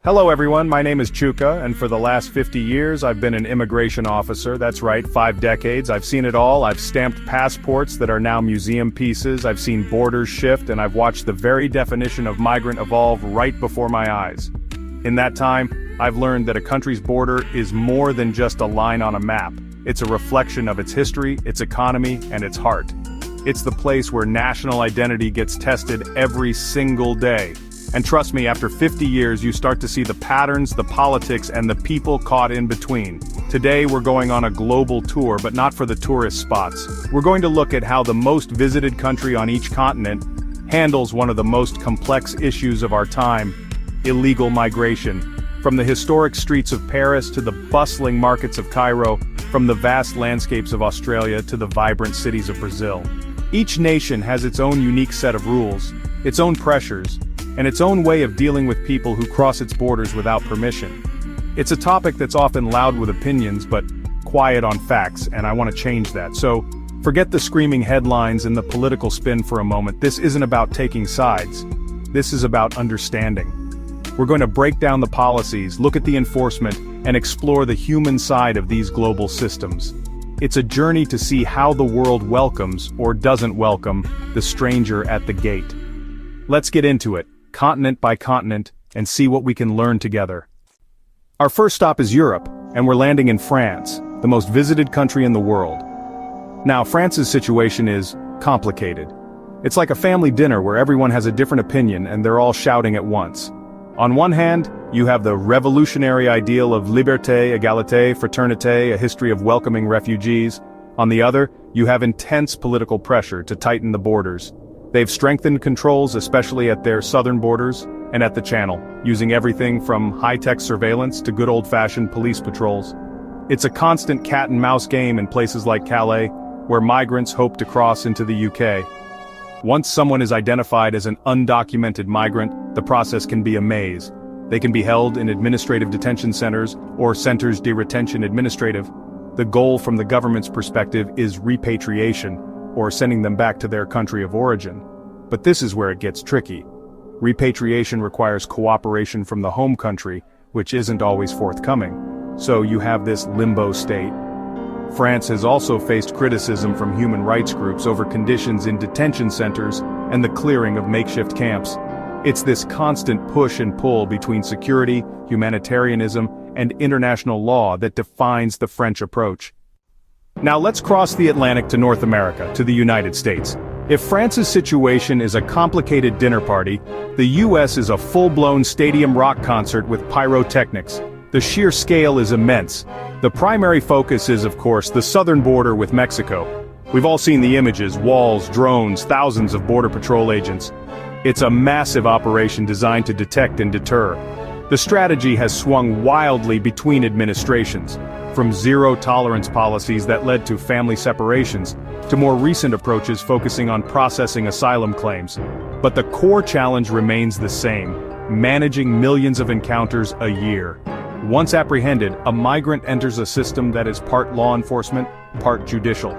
Hello everyone, my name is Chuka, and for the last 50 years I've been an immigration officer. That's right, 5 decades. I've seen it all. I've stamped passports that are now museum pieces. I've seen borders shift, and I've watched the very definition of migrant evolve right before my eyes. In that time, I've learned that a country's border is more than just a line on a map. It's a reflection of its history, its economy, and its heart. It's the place where national identity gets tested every single day. And trust me, after 50 years you start to see the patterns, the politics, and the people caught in between. Today we're going on a global tour, but not for the tourist spots. We're going to look at how the most visited country on each continent handles one of the most complex issues of our time: illegal migration. From the historic streets of Paris to the bustling markets of Cairo, from the vast landscapes of Australia to the vibrant cities of Brazil. Each nation has its own unique set of rules, its own pressures, and its own way of dealing with people who cross its borders without permission. It's a topic that's often loud with opinions but quiet on facts, and I want to change that. So, forget the screaming headlines and the political spin for a moment. This isn't about taking sides. This is about understanding. We're going to break down the policies, look at the enforcement, and explore the human side of these global systems. It's a journey to see how the world welcomes, or doesn't welcome, the stranger at the gate. Let's get into it, continent by continent, and see what we can learn together. Our first stop is Europe, and we're landing in France, the most visited country in the world. Now, France's situation is complicated. It's like a family dinner where everyone has a different opinion and they're all shouting at once. On one hand, you have the revolutionary ideal of liberté, égalité, fraternité, a history of welcoming refugees. On the other, you have intense political pressure to tighten the borders. They've strengthened controls, especially at their southern borders and at the Channel, using everything from high-tech surveillance to good old-fashioned police patrols. It's a constant cat-and-mouse game in places like Calais, where migrants hope to cross into the UK. Once someone is identified as an undocumented migrant, the process can be a maze. They can be held in administrative detention centers or centers de retention administrative. The goal from the government's perspective is repatriation, or sending them back to their country of origin. But this is where it gets tricky. Repatriation requires cooperation from the home country, which isn't always forthcoming. So you have this limbo state. France has also faced criticism from human rights groups over conditions in detention centers and the clearing of makeshift camps. It's this constant push and pull between security, humanitarianism, and international law that defines the French approach. Now let's cross the Atlantic to North America, to the United States. If France's situation is a complicated dinner party, the US is a full-blown stadium rock concert with pyrotechnics. The sheer scale is immense. The primary focus is, of course, the southern border with Mexico. We've all seen the images: walls, drones, thousands of Border Patrol agents. It's a massive operation designed to detect and deter. The strategy has swung wildly between administrations, from zero-tolerance policies that led to family separations, to more recent approaches focusing on processing asylum claims. But the core challenge remains the same: managing millions of encounters a year. Once apprehended, a migrant enters a system that is part law enforcement, part judicial.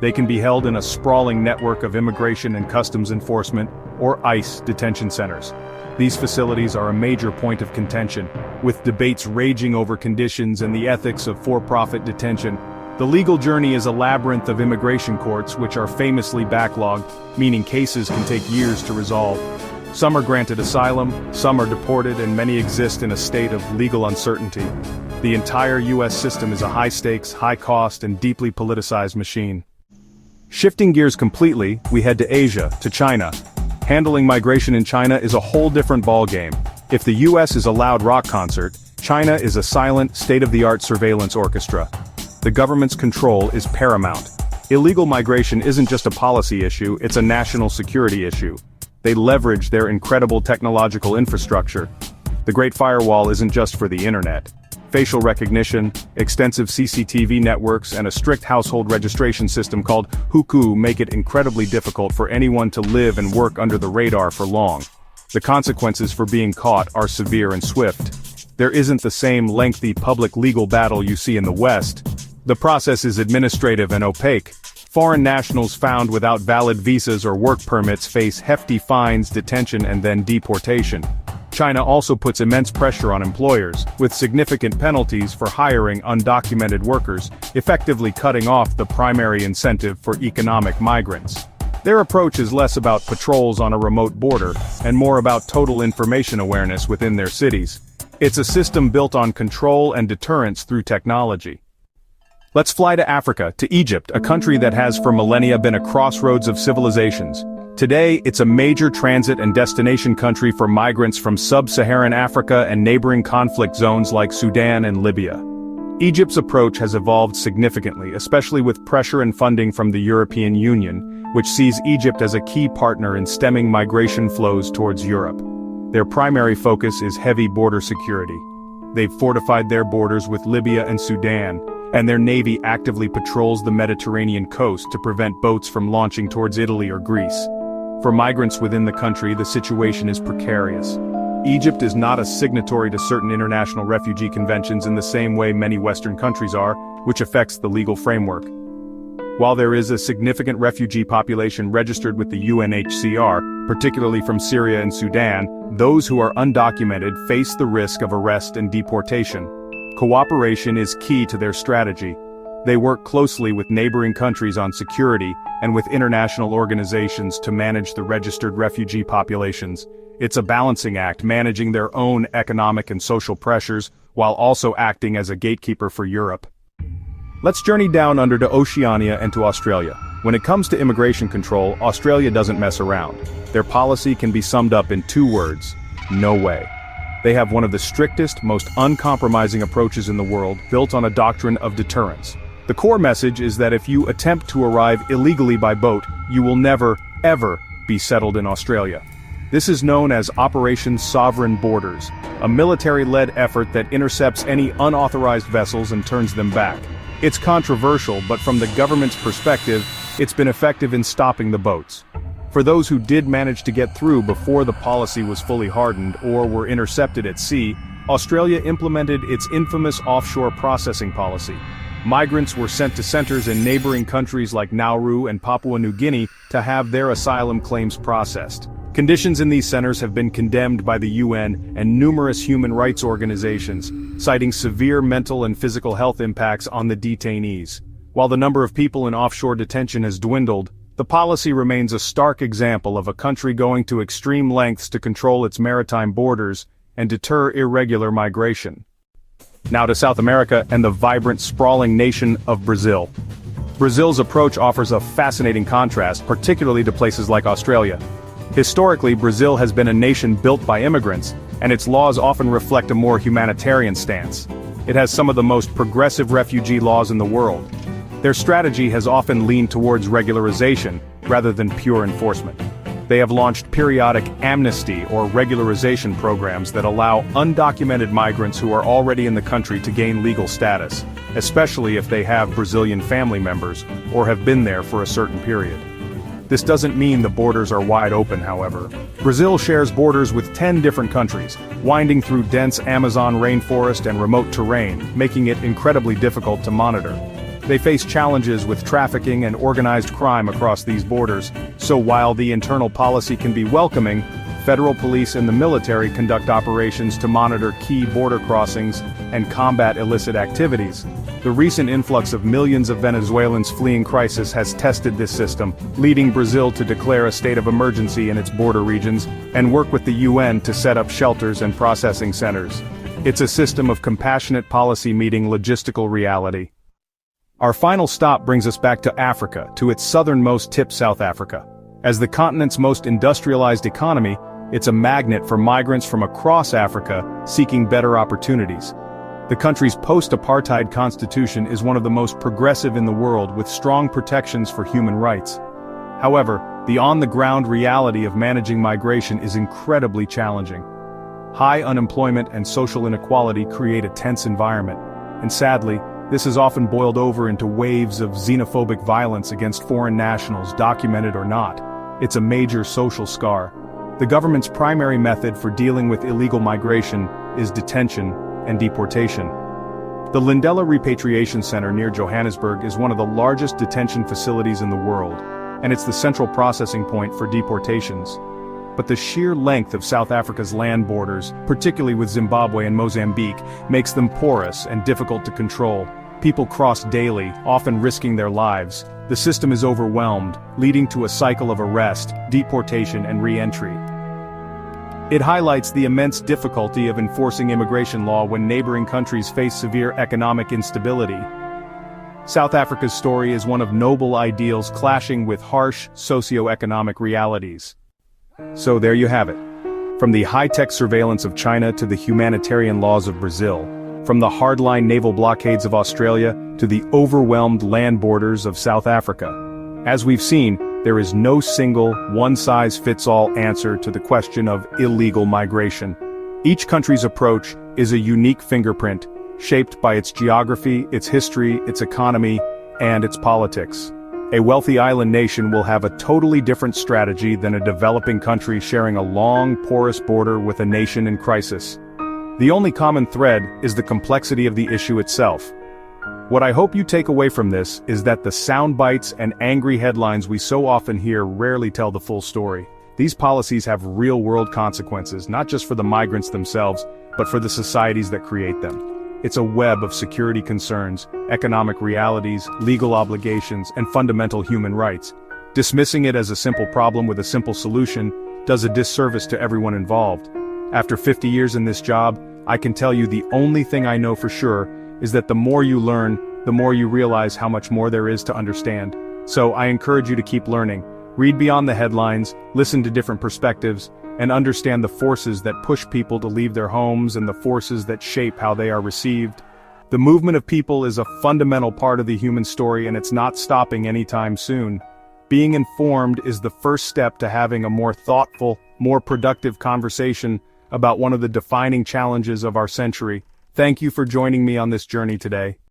They can be held in a sprawling network of immigration and customs enforcement, or ICE, detention centers. These facilities are a major point of contention, with debates raging over conditions and the ethics of for-profit detention. The legal journey is a labyrinth of immigration courts, which are famously backlogged, meaning cases can take years to resolve. Some are granted asylum, some are deported, and many exist in a state of legal uncertainty. The entire US system is a high-stakes, high-cost, and deeply politicized machine. Shifting gears completely, we head to Asia, to China. Handling migration in China is a whole different ballgame. If the US is a loud rock concert, China is a silent, state-of-the-art surveillance orchestra. The government's control is paramount. Illegal migration isn't just a policy issue, it's a national security issue. They leverage their incredible technological infrastructure. The Great Firewall isn't just for the internet. Facial recognition, extensive CCTV networks, and a strict household registration system called Hukou make it incredibly difficult for anyone to live and work under the radar for long. The consequences for being caught are severe and swift. There isn't the same lengthy public legal battle you see in the West. The process is administrative and opaque. Foreign nationals found without valid visas or work permits face hefty fines, detention, and then deportation. China also puts immense pressure on employers, with significant penalties for hiring undocumented workers, effectively cutting off the primary incentive for economic migrants. Their approach is less about patrols on a remote border, and more about total information awareness within their cities. It's a system built on control and deterrence through technology. Let's fly to Africa, to Egypt, a country that has for millennia been a crossroads of civilizations. Today, it's a major transit and destination country for migrants from sub-Saharan Africa and neighboring conflict zones like Sudan and Libya. Egypt's approach has evolved significantly, especially with pressure and funding from the European Union, which sees Egypt as a key partner in stemming migration flows towards Europe. Their primary focus is heavy border security. They've fortified their borders with Libya and Sudan, and their navy actively patrols the Mediterranean coast to prevent boats from launching towards Italy or Greece. For migrants within the country, the situation is precarious. Egypt is not a signatory to certain international refugee conventions in the same way many Western countries are, which affects the legal framework. While there is a significant refugee population registered with the UNHCR, particularly from Syria and Sudan, those who are undocumented face the risk of arrest and deportation. Cooperation is key to their strategy. They work closely with neighboring countries on security and with international organizations to manage the registered refugee populations. It's a balancing act, managing their own economic and social pressures while also acting as a gatekeeper for Europe. Let's journey down under to Oceania and to Australia. When it comes to immigration control, Australia doesn't mess around. Their policy can be summed up in 2 words: no way. They have one of the strictest, most uncompromising approaches in the world, built on a doctrine of deterrence. The core message is that if you attempt to arrive illegally by boat, you will never, ever be settled in Australia. This is known as Operation Sovereign Borders, a military-led effort that intercepts any unauthorized vessels and turns them back. It's controversial, but from the government's perspective, it's been effective in stopping the boats. For those who did manage to get through before the policy was fully hardened or were intercepted at sea, Australia implemented its infamous offshore processing policy. Migrants were sent to centers in neighboring countries like Nauru and Papua New Guinea to have their asylum claims processed. Conditions in these centers have been condemned by the UN and numerous human rights organizations, citing severe mental and physical health impacts on the detainees. While the number of people in offshore detention has dwindled, the policy remains a stark example of a country going to extreme lengths to control its maritime borders and deter irregular migration. Now to South America and the vibrant, sprawling nation of Brazil. Brazil's approach offers a fascinating contrast, particularly to places like Australia. Historically, Brazil has been a nation built by immigrants, and its laws often reflect a more humanitarian stance. It has some of the most progressive refugee laws in the world. Their strategy has often leaned towards regularization, rather than pure enforcement. They have launched periodic amnesty or regularization programs that allow undocumented migrants who are already in the country to gain legal status, especially if they have Brazilian family members, or have been there for a certain period. This doesn't mean the borders are wide open, however. Brazil shares borders with 10 different countries, winding through dense Amazon rainforest and remote terrain, making it incredibly difficult to monitor. They face challenges with trafficking and organized crime across these borders, so while the internal policy can be welcoming, federal police and the military conduct operations to monitor key border crossings and combat illicit activities. The recent influx of millions of Venezuelans fleeing crisis has tested this system, leading Brazil to declare a state of emergency in its border regions and work with the UN to set up shelters and processing centers. It's a system of compassionate policy meeting logistical reality. Our final stop brings us back to Africa, to its southernmost tip, South Africa. As the continent's most industrialized economy, it's a magnet for migrants from across Africa seeking better opportunities. The country's post-apartheid constitution is one of the most progressive in the world, with strong protections for human rights. However, the on-the-ground reality of managing migration is incredibly challenging. High unemployment and social inequality create a tense environment, and sadly, this has often boiled over into waves of xenophobic violence against foreign nationals, documented or not. It's a major social scar. The government's primary method for dealing with illegal migration is detention and deportation. The Lindela Repatriation Center near Johannesburg is one of the largest detention facilities in the world, and it's the central processing point for deportations. but the sheer length of South Africa's land borders, particularly with Zimbabwe and Mozambique, makes them porous and difficult to control. People cross daily, often risking their lives. The system is overwhelmed, leading to a cycle of arrest, deportation, and re-entry. It highlights the immense difficulty of enforcing immigration law when neighboring countries face severe economic instability. South Africa's story is one of noble ideals clashing with harsh socio-economic realities. So there you have it. From the high-tech surveillance of China to the humanitarian laws of Brazil, from the hardline naval blockades of Australia to the overwhelmed land borders of South Africa. As we've seen, there is no single, one-size-fits-all answer to the question of illegal migration. Each country's approach is a unique fingerprint, shaped by its geography, its history, its economy, and its politics. A wealthy island nation will have a totally different strategy than a developing country sharing a long, porous border with a nation in crisis. The only common thread is the complexity of the issue itself. What I hope you take away from this is that the sound bites and angry headlines we so often hear rarely tell the full story. These policies have real-world consequences, not just for the migrants themselves, but for the societies that create them. It's a web of security concerns, economic realities, legal obligations, and fundamental human rights. Dismissing it as a simple problem with a simple solution does a disservice to everyone involved. After 50 years in this job, I can tell you the only thing I know for sure is that the more you learn, the more you realize how much more there is to understand. So I encourage you to keep learning, read beyond the headlines, listen to different perspectives, and understand the forces that push people to leave their homes and the forces that shape how they are received. The movement of people is a fundamental part of the human story, and it's not stopping anytime soon. Being informed is the first step to having a more thoughtful, more productive conversation about one of the defining challenges of our century. Thank you for joining me on this journey today.